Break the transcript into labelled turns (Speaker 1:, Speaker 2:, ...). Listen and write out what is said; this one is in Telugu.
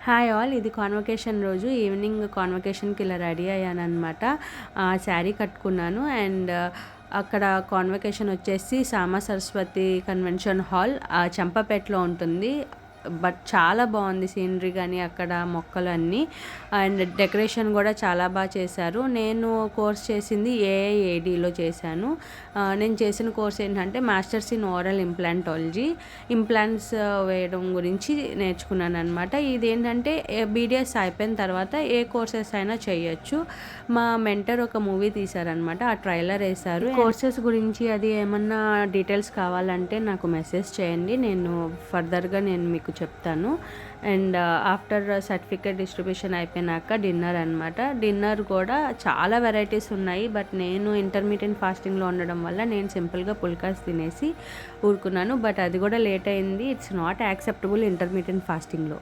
Speaker 1: హాయ్ ఆల్, ఇది కాన్వకేషన్ రోజు ఈవినింగ్ కాన్వకేషన్కి ఇలా రెడీ అయ్యానమాట. శారీ కట్టుకున్నాను అండ్ అక్కడ కాన్వకేషన్ వచ్చేసి సామా సరస్వతి కన్వెన్షన్ హాల్ చంపపేటలో ఉంటుంది. బట్ చాలా బాగుంది సీనరీ కానీ అక్కడ మొక్కలు అన్నీ అండ్ డెకరేషన్ కూడా చాలా బాగా చేశారు. నేను కోర్స్ చేసింది ఏఐఏడిలో చేశాను. నేను చేసిన కోర్స్ ఏంటంటే masters in oral implantology, implants వేయడం గురించి నేర్చుకున్నాను అనమాట. ఇదేంటంటే బీడిఎస్ అయిపోయిన తర్వాత ఏ కోర్సెస్ అయినా చేయొచ్చు. మా మెంటర్ ఒక మూవీ తీశారనమాట, ఆ ట్రైలర్ వేశారు. కోర్సెస్ గురించి అది ఏమన్నా డీటెయిల్స్ కావాలంటే నాకు మెసేజ్ చేయండి, నేను ఫర్దర్గా నేను మీకు చెప్తాను. అండ్ ఆఫ్టర్ సర్టిఫికేట్ డిస్ట్రిబ్యూషన్ అయిపోయినాక డిన్నర్ అనమాట. డిన్నర్ కూడా చాలా వెరైటీస్ ఉన్నాయి, బట్ నేను ఇంటర్మీడియట్ ఫాస్టింగ్లో ఉండడం వల్ల నేను సింపుల్గా పుల్కాస్ తినేసి ఊరుకున్నాను. బట్ అది కూడా లేట్ అయింది. It's not acceptable intermediate ఫాస్టింగ్లో.